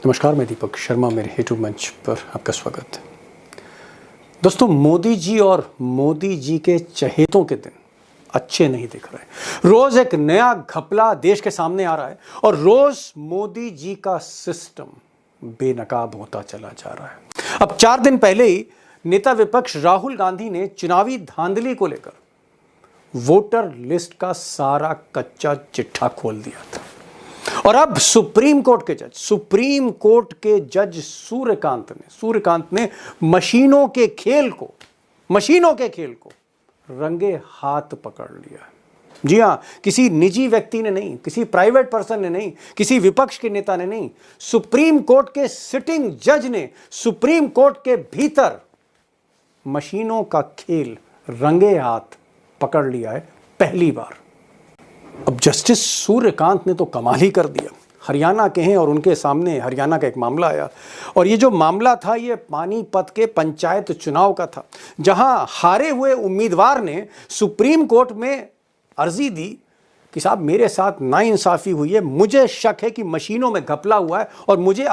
नमस्कार, मैं दीपक शर्मा, मेरे यूट्यूब मंच पर आपका स्वागत है। दोस्तों, मोदी जी और मोदी जी के चहेतों के दिन अच्छे नहीं दिख रहे। रोज एक नया घपला देश के सामने आ रहा है और रोज मोदी जी का सिस्टम बेनकाब होता चला जा रहा है। अब 4 दिन पहले ही नेता विपक्ष राहुल गांधी ने चुनावी धांधली को लेकर वोटर लिस्ट का सारा कच्चा चिट्ठा खोल दिया था और अब सुप्रीम कोर्ट के जज सूर्यकांत ने मशीनों के खेल को रंगे हाथ पकड़ लिया। जी हां, किसी निजी व्यक्ति ने नहीं, किसी प्राइवेट पर्सन ने नहीं, किसी विपक्ष के नेता ने नहीं, सुप्रीम कोर्ट के सिटिंग जज ने सुप्रीम कोर्ट के भीतर मशीनों का खेल रंगे हाथ पकड़ लिया है पहली बार। अब जस्टिस सूर्यकांत ने तो कमाल ही कर दिया। हरियाणा के हैं और उनके सामने हरियाणा का एक मामला आया और ये जो मामला था ये पानीपत के पंचायत चुनाव का था, जहां हारे हुए उम्मीदवार ने सुप्रीम कोर्ट में अर्जी दी कि साहब मेरे साथ नाइंसाफी हुई है, मुझे शक है कि मशीनों में घपला हुआ है और मुझे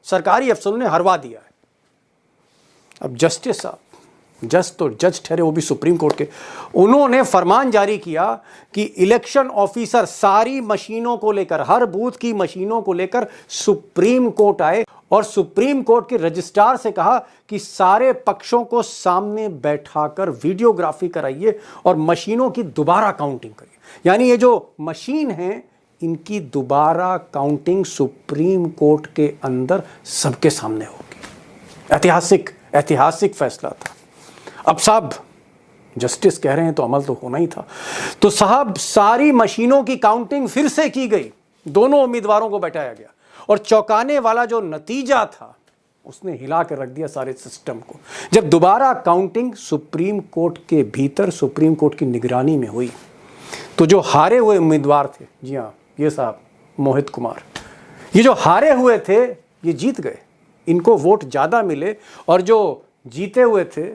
सरकारी अफसरों ने हरवा दिया है। अब जस्टिस साहब जज ठहरे, वो भी सुप्रीम कोर्ट के, उन्होंने फरमान जारी किया कि इलेक्शन ऑफिसर सारी मशीनों को लेकर, हर बूथ की मशीनों को लेकर सुप्रीम कोर्ट आए और सुप्रीम कोर्ट के रजिस्ट्रार से कहा कि सारे पक्षों को सामने बैठाकर वीडियोग्राफी कराइए और मशीनों की दोबारा काउंटिंग करिए। यानी ये जो मशीन है इनकी दोबारा काउंटिंग सुप्रीम कोर्ट के अंदर सबके सामने होगी। ऐतिहासिक फैसला था। अब साहब जस्टिस कह रहे हैं तो अमल तो होना ही था। तो साहब सारी मशीनों की काउंटिंग फिर से की गई, दोनों उम्मीदवारों को बैठाया गया और चौंकाने वाला जो नतीजा था उसने हिला कर रख दिया सारे सिस्टम को। जब दोबारा काउंटिंग सुप्रीम कोर्ट के भीतर सुप्रीम कोर्ट की निगरानी में हुई तो जो हारे हुए उम्मीदवार थे, जी हाँ ये साहब मोहित कुमार, ये जो हारे हुए थे ये जीत गए, इनको वोट ज्यादा मिले, और जो जीते हुए थे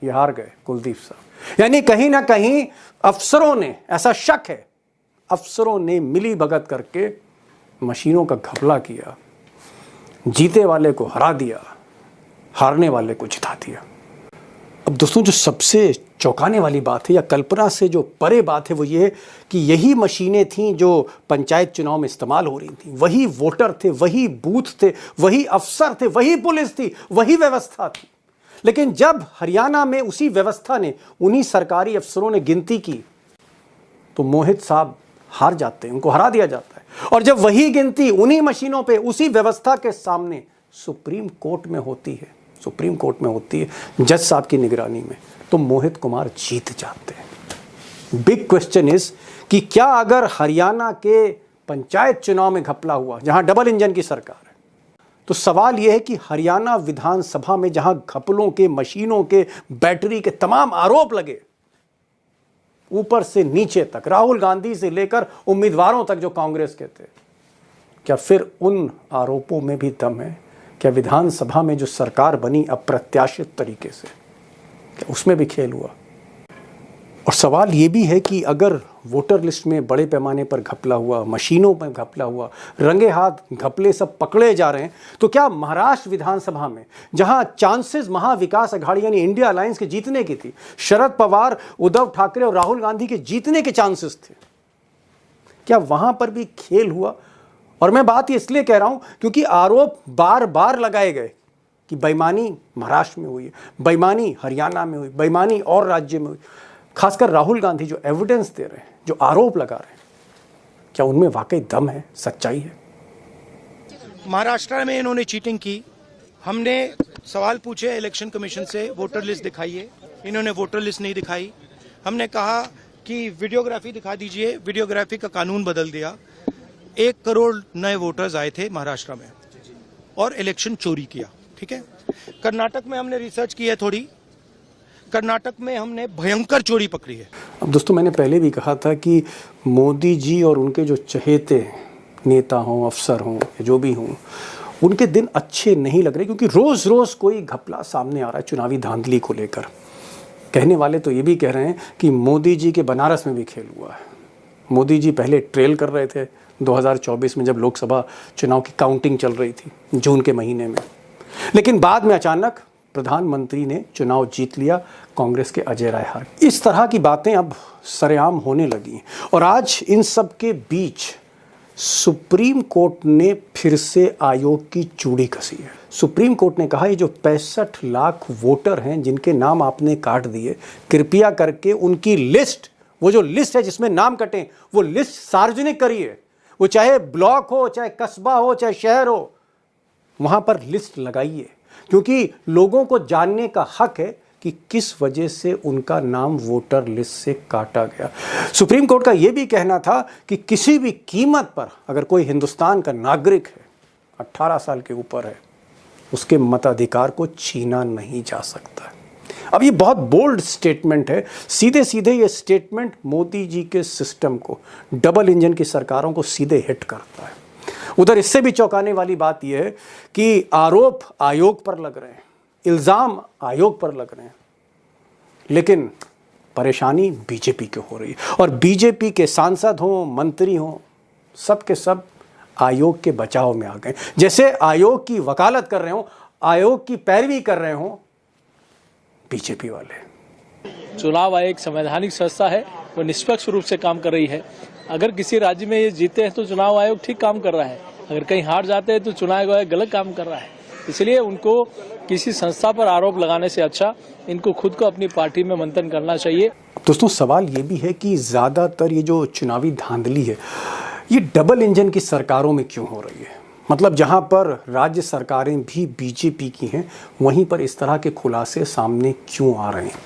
ये हार गए, कुलदीप साहब। यानी कहीं ना कहीं अफसरों ने, ऐसा शक है, अफसरों ने मिली भगत करके मशीनों का घपला किया, जीते वाले को हरा दिया, हारने वाले को जिता दिया। अब दोस्तों, जो सबसे चौंकाने वाली बात है या कल्पना से जो परे बात है वो ये है कि यही मशीनें थीं जो पंचायत चुनाव में इस्तेमाल हो रही थी, वही वोटर थे, वही बूथ थे, वही अफसर थे, वही पुलिस थी, वही व्यवस्था थी। लेकिन जब हरियाणा में उसी व्यवस्था ने, उन्हीं सरकारी अफसरों ने गिनती की तो मोहित साहब हार जाते हैं, उनको हरा दिया जाता है। और जब वही गिनती उन्हीं मशीनों पे, उसी व्यवस्था के सामने सुप्रीम कोर्ट में होती है जज साहब की निगरानी में, तो मोहित कुमार जीत जाते हैं। बिग क्वेश्चन इज कि क्या अगर हरियाणा के पंचायत चुनाव में घपला हुआ, जहां डबल इंजन की सरकार है, तो सवाल यह है कि हरियाणा विधानसभा में जहां घपलों के, मशीनों के, बैटरी के तमाम आरोप लगे, ऊपर से नीचे तक, राहुल गांधी से लेकर उम्मीदवारों तक जो कांग्रेस के थे, क्या फिर उन आरोपों में भी दम है? क्या विधानसभा में जो सरकार बनी अप्रत्याशित तरीके से, क्या उसमें भी खेल हुआ? और सवाल ये भी है कि अगर वोटर लिस्ट में बड़े पैमाने पर घपला हुआ, मशीनों में घपला हुआ, रंगे हाथ घपले सब पकड़े जा रहे हैं, तो क्या महाराष्ट्र विधानसभा में, जहां चांसेस महाविकास अघाड़ी यानी इंडिया अलायंस के जीतने की थी, शरद पवार, उद्धव ठाकरे और राहुल गांधी के जीतने के चांसेस थे, क्या वहां पर भी खेल हुआ? और मैं बात इसलिए कह रहा हूं क्योंकि आरोप बार बार लगाए गए कि बेईमानी महाराष्ट्र में हुई है, बेईमानी हरियाणा में हुई, बेईमानी और राज्य में हुई। खासकर राहुल गांधी जो एविडेंस दे रहे हैं, जो आरोप लगा रहे हैं, क्या उनमें वाकई दम है, सच्चाई है? महाराष्ट्र में इन्होंने चीटिंग की। हमने सवाल पूछे इलेक्शन कमीशन से, वोटर लिस्ट दिखाइए, इन्होंने वोटर लिस्ट नहीं दिखाई। हमने कहा कि वीडियोग्राफी दिखा दीजिए, वीडियोग्राफी का कानून बदल दिया। 1 करोड़ नए वोटर्स आए थे महाराष्ट्र में और इलेक्शन चोरी किया। ठीक है, कर्नाटक में हमने रिसर्च की है थोड़ी, कर्नाटक में हमने भयंकर चोरी पकड़ी है। अब दोस्तों, मैंने पहले भी कहा था कि मोदी जी और उनके जो चहेते नेता हों, अफसर हों, जो भी हों, उनके दिन अच्छे नहीं लग रहे, क्योंकि रोज रोज कोई घपला सामने आ रहा है चुनावी धांधली को लेकर। कहने वाले तो ये भी कह रहे हैं कि मोदी जी के बनारस में भी खेल हुआ है। मोदी जी पहले ट्रेल कर रहे थे, 2024 में, जब लोकसभा चुनाव की काउंटिंग चल रही थी जून के महीने में। लेकिन बाद में अचानक प्रधानमंत्री ने चुनाव जीत लिया, कांग्रेस के अजय राय हार। इस तरह की बातें अब सरेआम होने लगी हैं। और आज इन सब के बीच सुप्रीम कोर्ट ने फिर से आयोग की चूड़ी कसी है। सुप्रीम कोर्ट ने कहा ये जो 65 लाख वोटर हैं जिनके नाम आपने काट दिए, कृपया करके उनकी लिस्ट, वो जो लिस्ट है जिसमें नाम कटे, वो लिस्ट सार्वजनिक करिए। वो चाहे ब्लॉक हो, चाहे कस्बा हो, चाहे शहर हो, वहां पर लिस्ट लगाइए, क्योंकि लोगों को जानने का हक है कि किस वजह से उनका नाम वोटर लिस्ट से काटा गया। सुप्रीम कोर्ट का यह भी कहना था कि किसी भी कीमत पर अगर कोई हिंदुस्तान का नागरिक है, 18 साल के ऊपर है, उसके मताधिकार को छीना नहीं जा सकता। अब ये बहुत बोल्ड स्टेटमेंट है। सीधे सीधे ये स्टेटमेंट मोदी जी के सिस्टम को, डबल इंजन की सरकारों को सीधे हिट करता है। उधर इससे भी चौंकाने वाली बात यह है कि आरोप आयोग पर लग रहे हैं, इल्जाम आयोग पर लग रहे हैं, लेकिन परेशानी बीजेपी को हो रही है। और बीजेपी के सांसद हों, मंत्री हों, सब के सब आयोग के बचाव में आ गए, जैसे आयोग की वकालत कर रहे हों, आयोग की पैरवी कर रहे हों बीजेपी वाले। चुनाव आयोग संवैधानिक संस्था है, वो निष्पक्ष रूप से काम कर रही है। अगर किसी राज्य में ये जीते हैं तो चुनाव आयोग ठीक काम कर रहा है, अगर कहीं हार जाते हैं तो चुनाव आयोग गलत काम कर रहा है। इसलिए उनको किसी संस्था पर आरोप लगाने से अच्छा इनको खुद को अपनी पार्टी में मंथन करना चाहिए। दोस्तों, सवाल ये भी है कि ज़्यादातर ये जो चुनावी धांधली है, ये डबल इंजन की सरकारों में क्यों हो रही है? मतलब जहां पर राज्य सरकारें भी बीजेपी की हैं, वहीं पर इस तरह के खुलासे सामने क्यों आ रहे हैं?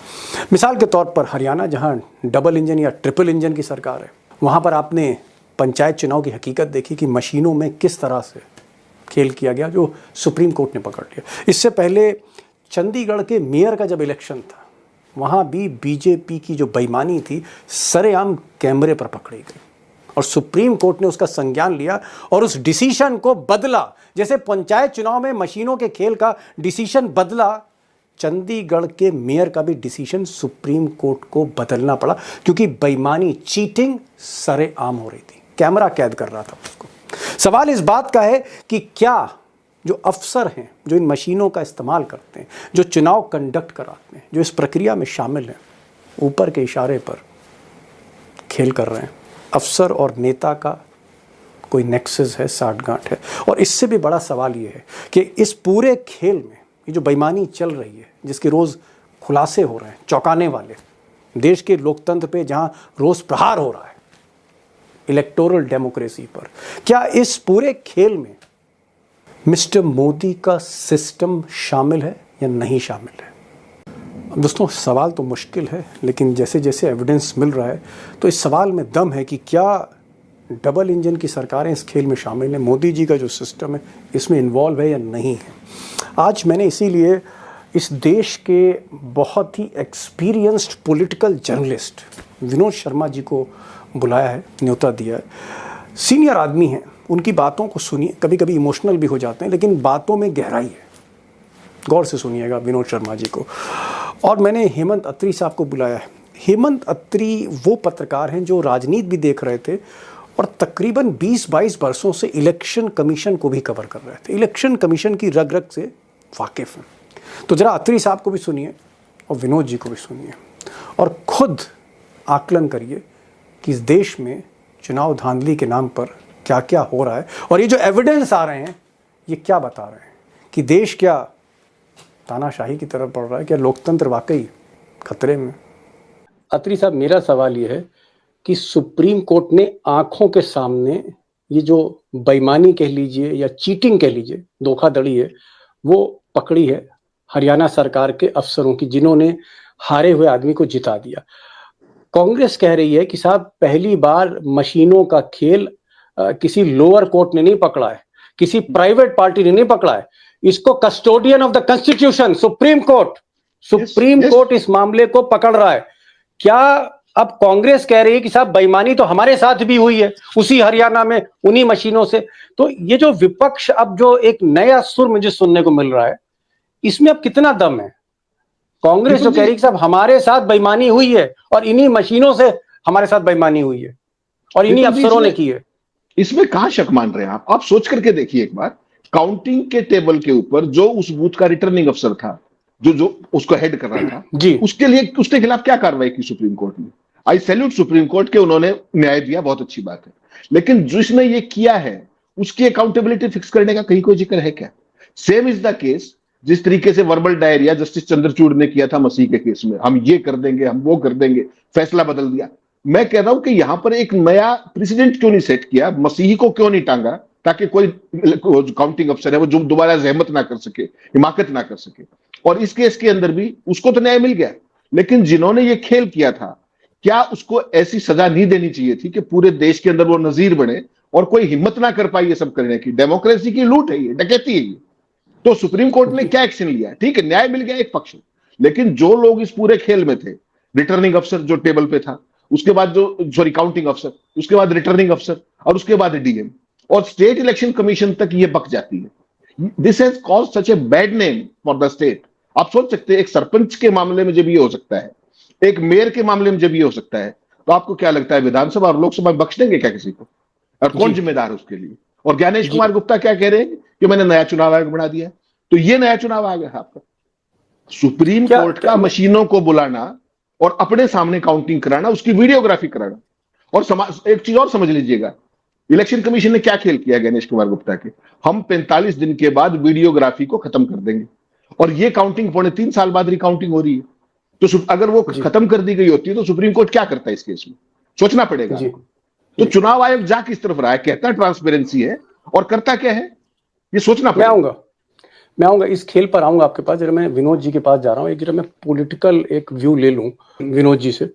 मिसाल के तौर पर हरियाणा, जहां डबल इंजन या ट्रिपल इंजन की सरकार है, वहां पर आपने पंचायत चुनाव की हकीकत देखी कि मशीनों में किस तरह से खेल किया गया, जो सुप्रीम कोर्ट ने पकड़ लिया। इससे पहले चंडीगढ़ के मेयर का जब इलेक्शन था, वहाँ भी बीजेपी की जो बेईमानी थी सरेआम कैमरे पर पकड़ी गई और सुप्रीम कोर्ट ने उसका संज्ञान लिया और उस डिसीजन को बदला। जैसे पंचायत चुनाव में मशीनों के खेल का डिसीजन बदला, चंडीगढ़ के मेयर का भी डिसीजन सुप्रीम कोर्ट को बदलना पड़ा, क्योंकि बेईमानी, चीटिंग सरेआम हो रही थी, कैमरा कैद कर रहा था उसको। सवाल इस बात का है कि क्या जो अफसर हैं, जो इन मशीनों का इस्तेमाल करते हैं, जो चुनाव कंडक्ट कराते हैं, जो इस प्रक्रिया में शामिल हैं, ऊपर के इशारे पर खेल कर रहे हैं? अफसर और नेता का कोई नेक्सस है, साठगांठ है? और इससे भी बड़ा सवाल ये है कि इस पूरे खेल में ये जो बेईमानी चल रही है, जिसके रोज़ खुलासे हो रहे हैं चौंकाने वाले, देश के लोकतंत्र पे जहां रोज़ प्रहार हो रहा है, इलेक्टोरल डेमोक्रेसी पर, क्या इस पूरे खेल में मिस्टर मोदी का सिस्टम शामिल है या नहीं शामिल है? दोस्तों, सवाल तो मुश्किल है, लेकिन जैसे जैसे एविडेंस मिल रहा है तो इस सवाल में दम है कि क्या डबल इंजन की सरकारें इस खेल में शामिल हैं, मोदी जी का जो सिस्टम है इसमें इन्वॉल्व है या नहीं है। आज मैंने इसीलिए इस देश के बहुत ही experienced political journalist Vinod Sharma ji को बुलाया है, न्योता दिया है। सीनियर आदमी हैं, उनकी बातों को सुनिए। कभी कभी इमोशनल भी हो जाते हैं, लेकिन बातों में गहराई है। गौर से सुनिएगा विनोद शर्मा जी को। और मैंने हेमंत अत्री साहब को बुलाया है। हेमंत अत्री वो पत्रकार हैं जो राजनीति भी देख रहे थे और तकरीबन 20-22 वर्षों से इलेक्शन कमीशन को भी कवर कर रहे थे, इलेक्शन कमीशन की रग रग से वाकिफ़ हैं। तो ज़रा अत्री साहब को भी सुनिए और विनोद जी को भी सुनिए और खुद आकलन करिए कि इस देश में चुनाव धांधली के नाम पर क्या क्या हो रहा है। और ये जो एविडेंस आ रहे हैं, ये क्या बता रहे हैं कि देश क्या तानाशाही की तरफ बढ़ रहा है, क्या लोकतंत्र वाकई खतरे में? अत्री साहब, मेरा सवाल ये है कि सुप्रीम कोर्ट ने आंखों के सामने ये जो बेईमानी कह लीजिए या चीटिंग कह लीजिए, धोखाधड़ी है, वो पकड़ी है हरियाणा सरकार के अफसरों की, जिन्होंने हारे हुए आदमी को जिता दिया। कांग्रेस कह रही है कि साहब, पहली बार मशीनों का खेल किसी लोअर कोर्ट ने नहीं पकड़ा है, किसी प्राइवेट पार्टी ने नहीं पकड़ा है, इसको custodian of the constitution supreme court इस मामले को पकड़ रहा है। क्या अब कांग्रेस कह रही है कि साहब बेईमानी तो हमारे साथ भी हुई है उसी हरियाणा में, उन्हीं मशीनों से? तो ये जो विपक्ष, अब जो एक नया सुर मुझे सुनने को मिल रहा है, इसमें अब कितना दम है? कांग्रेस जो कह रही है कि साहब हमारे साथ बेईमानी हुई है और इन्हीं मशीनों से हमारे साथ बेईमानी हुई है और इन्हीं अफसरों ने की है। इसमें कहां शक मान रहे हैं आप सोच करके देखिए एक बार। काउंटिंग के टेबल के ऊपर जो उस बूथ का रिटर्निंग अफसर था, जो जो उसको हेड कर रहा था जी, उसके लिए, उसके खिलाफ क्या कार्रवाई की सुप्रीम कोर्ट ने? आई सैल्यूट सुप्रीम कोर्ट के, उन्होंने न्याय दिया, बहुत अच्छी बात है। लेकिन जिसने ये किया है उसकी अकाउंटेबिलिटी फिक्स करने का कहीं कोई जिक्र है क्या? सेम इज द केस जिस तरीके से वर्बल डायरिया जस्टिस चंद्रचूड़ ने किया था मसीह के केस में, हम ये कर देंगे, हम वो कर देंगे, फैसला बदल दिया। मैं कह रहा हूं कि यहां पर एक नया प्रेसिडेंट क्यों नहीं सेट किया, मसीही को क्यों नहीं टांगा, ताकि कोई काउंटिंग अफसर है वो जो दोबारा जहमत ना कर सके, हिमाकत ना कर सके। और इस केस के अंदर भी उसको तो न्याय मिल गया, लेकिन जिन्होंने ये खेल किया था, क्या उसको ऐसी सजा नहीं देनी चाहिए थी कि पूरे देश के अंदर वो नजीर बने और कोई हिम्मत ना कर पाई ये सब करने की? डेमोक्रेसी की लूट है ये, डकैती है ये। तो सुप्रीम कोर्ट ने क्या एक्शन लिया? ठीक है, न्याय मिल गया एक पक्ष, लेकिन जो लोग इस पूरे खेल में थे, रिटर्निंग अफसर जो टेबल पे था, उसके बाद जो सॉरी काउंटिंग अफसर, उसके बाद रिटर्निंग अफसर, और उसके बाद डीएम, और स्टेट इलेक्शन कमीशन तक ये बक जाती है। This has cause such a bad name for the state. आप सोच सकते हैं एक सरपंच के मामले में जब ये हो सकता है, एक मेयर के मामले में जब ये हो सकता है, तो आपको क्या लगता है विधानसभा और लोकसभा बख्श देंगे क्या किसी को? और कौन जिम्मेदार है उसके लिए? और ज्ञानेश कुमार गुप्ता क्या कह रहे हैं कि मैंने नया चुनाव आयोग बना दिया, तो ये नया चुनाव आ गया आपका। सुप्रीम कोर्ट का मशीनों को बुलाना और अपने सामने काउंटिंग कराना, उसकी वीडियोग्राफी कराना। और एक चीज और समझ लीजिएगा, इलेक्शन कमीशन ने क्या खेल किया ज्ञानेश कुमार गुप्ता के, हम 45 दिन के बाद वीडियोग्राफी को खत्म कर देंगे, और ये काउंटिंग 3.5 साल बाद रिकाउंटिंग हो रही है। तो अगर वो खत्म कर दी गई होती है तो सुप्रीम कोर्ट क्या करता है इस केस में, सोचना पड़ेगा। तो चुनाव आयोग जा किस तरफ रहा है? कहता है ट्रांसपेरेंसी है, और करता क्या है, ये सोचना पड़ेगा। मैं आऊंगा इस खेल पर, आऊंगा आपके पास। जरा मैं विनोद जी के पास जा रहा हूं, एक जरा मैं पॉलिटिकल एक व्यू ले लूं विनोद जी से।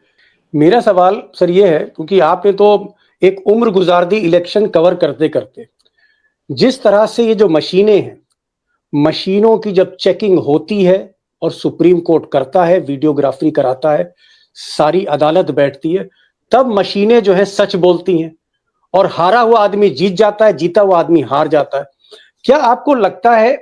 मेरा सवाल सर ये है, क्योंकि आपने तो एक उम्र गुजार दी इलेक्शन कवर करते करते, जिस तरह से ये जो मशीनें हैं, मशीनों की जब चेकिंग होती है और सुप्रीम कोर्ट करता है, वीडियोग्राफी कराता है, सारी अदालत बैठती है, तब मशीनें जो है सच बोलती हैं और हारा हुआ आदमी जीत जाता है, जीता हुआ आदमी हार जाता है। क्या आपको लगता है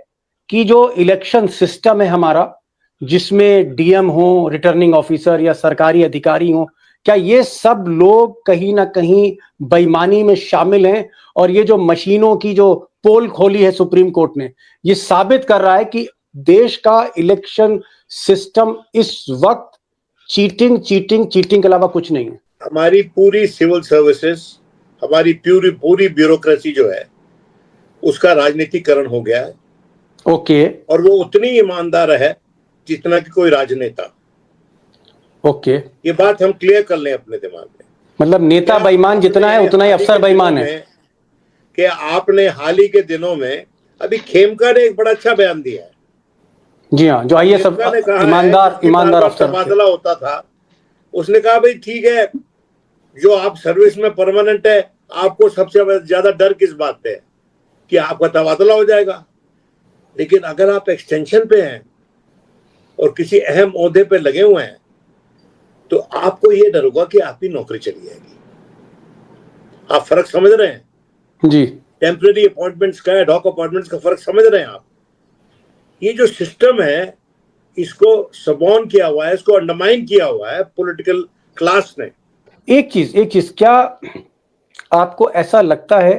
कि जो इलेक्शन सिस्टम है हमारा, जिसमें डीएम हो, रिटर्निंग ऑफिसर या सरकारी अधिकारी हो, क्या ये सब लोग कहीं ना कहीं बेईमानी में शामिल हैं? और ये जो मशीनों की जो पोल खोली है सुप्रीम कोर्ट ने, ये साबित कर रहा है कि देश का इलेक्शन सिस्टम इस वक्त चीटिंग चीटिंग चीटिंग के अलावा कुछ नहीं है। हमारी पूरी सिविल सर्विसेज, हमारी पूरी ब्यूरोक्रेसी जो है उसका राजनीतिकरण हो गया है। ओके। और वो उतनी ईमानदार है जितना कि कोई राजनेता। ओके, ये बात हम क्लियर कर लें अपने दिमाग में। मतलब नेता बेईमान जितना है उतना ही अफसर बेईमान है। कि आपने हाल ही के दिनों में अभी खेमका ने एक बड़ा अच्छा बयान दिया है। जी हाँ, जो आईएएस ईमानदार अफसर तबादला होता था, उसने कहा भाई ठीक है, जो आप सर्विस में परमानेंट है, आपको सबसे ज्यादा डर किस बात पे है कि आपका तबादला हो जाएगा। लेकिन अगर आप एक्सटेंशन पे हैं और किसी अहम ओहदे पे लगे हुए हैं, तो आपको ये डर होगा कि आपकी नौकरी चली जाएगी। आप फर्क समझ रहे हैं जी? टेम्परेरी अपॉइंटमेंट्स का, एड हॉक अपॉइंटमेंट्स का फर्क समझ रहे हैं आप? ये जो सिस्टम है, इसको सबॉन किया हुआ है, इसको अंडरमाइन किया हुआ है पॉलिटिकल क्लास ने। एक चीज क्या आपको ऐसा लगता है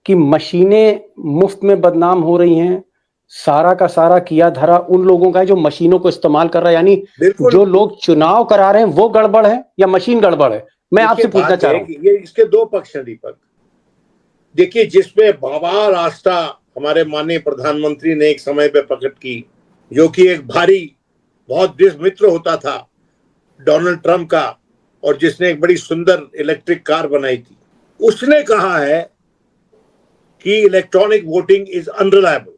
कि मशीनें मुफ्त में बदनाम हो रही हैं? सारा का सारा किया धरा उन लोगों का है जो मशीनों को इस्तेमाल कर रहा है, यानी जो लोग चुनाव करा रहे हैं वो गड़बड़ है या मशीन गड़बड़ है? मैं आपसे पूछना चाह रहा हूं। ये इसके दो पक्ष हैं दीपक। देखिए, जिसमें बाबा रास्ता हमारे माननीय प्रधानमंत्री ने एक समय पे प्रकट की, जो कि एक भारी बहुत मित्र होता था डोनाल्ड ट्रंप का, और जिसने एक बड़ी सुंदर इलेक्ट्रिक कार बनाई थी, उसने कहा है कि electronic voting is unreliable.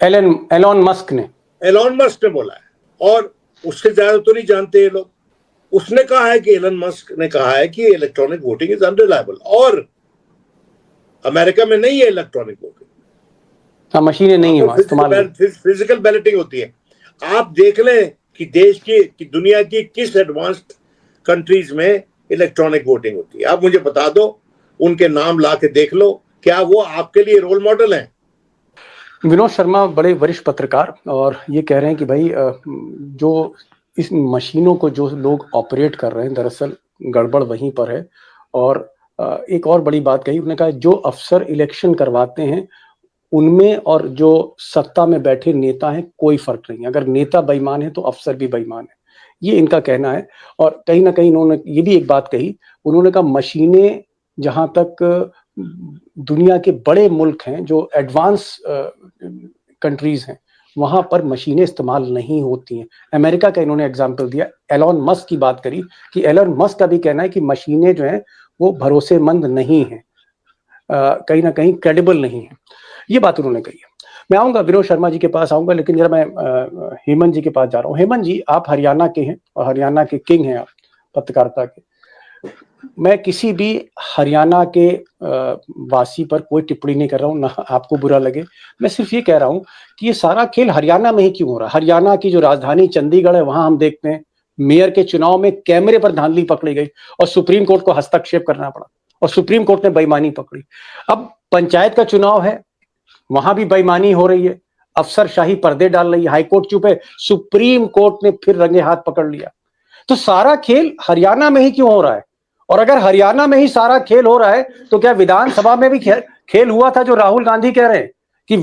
Elon Musk ने बोला है, और उससे ज्यादा तो नहीं जानते ये लोग। उसने कहा है कि एलन मस्क ने कहा है कि इलेक्ट्रॉनिक वोटिंग इज अनरिलायबल, और अमेरिका में नहीं है इलेक्ट्रॉनिक वोटिंग। हाँ, मशीनें नहीं है, इस्तेमाल फिजिकल बैलेटिंग होती है। आप देख लें कि देश की दुनिया की किस एडवांस्ड कंट्रीज में इलेक्ट्रॉनिक वोटिंग होती है। आप मुझे बता दो, उनके नाम ला के देख लो, क्या वो आपके लिए रोल मॉडल हैं? विनोद शर्मा बड़े वरिष्ठ पत्रकार, और ये कह रहे हैं कि भाई जो इस मशीनों को जो लोग ऑपरेट कर रहे हैं, दरअसल गड़बड़ वहीं पर है। और एक और बड़ी बात कही, उन्होंने कहा जो अफसर इलेक्शन करवाते हैं उनमें और जो सत्ता में बैठे नेता हैं कोई फर्क नहीं है, अगर नेता बेईमान है तो अफसर भी बेईमान है, ये इनका कहना है। और कहीं ना कहीं इन्होंने ये भी एक बात कही, उन्होंने कहा मशीनें जहां तक दुनिया के बड़े मुल्क हैं जो एडवांस कंट्रीज हैं वहां पर मशीनें इस्तेमाल नहीं होती हैं। अमेरिका का इन्होंने एग्जाम्पल दिया, एलॉन मस्क की बात करी कि एलॉन मस्क का भी कहना है कि मशीनें जो हैं वो भरोसेमंद नहीं है, कहीं ना कहीं क्रेडिबल नहीं है, ये बात उन्होंने कही है। मैं आऊंगा विनोद शर्मा जी के पास आऊंगा, लेकिन जरा मैं हेमंत जी के पास जा रहा हूँ। हेमंत जी, आप हरियाणा के हैं और हरियाणा के किंग हैं आप पत्रकारिता के। मैं किसी भी हरियाणा के वासी पर कोई टिप्पणी नहीं कर रहा हूँ, ना आपको बुरा लगे, मैं सिर्फ ये कह रहा हूँ कि ये सारा खेल हरियाणा में ही क्यों हो रहा है। हरियाणा की जो राजधानी चंडीगढ़ है वहां हम देखते हैं मेयर के चुनाव में कैमरे पर धांधली पकड़ी गई और सुप्रीम कोर्ट को हस्तक्षेप करना पड़ा और सुप्रीम कोर्ट ने बेईमानी पकड़ी। अब पंचायत का चुनाव है, वहां भी बेईमानी हो रही है, अफसरशाही पर्दे डाल रही है, हाईकोर्ट चुप है, सुप्रीम कोर्ट ने फिर रंगे हाथ पकड़ लिया। तो सारा खेल हरियाणा में ही क्यों हो रहा है? और अगर हरियाणा में ही सारा खेल हो रहा है तो क्या विधानसभा में भी खेल हुआ था जो राहुल गांधी कह रहे हैं कि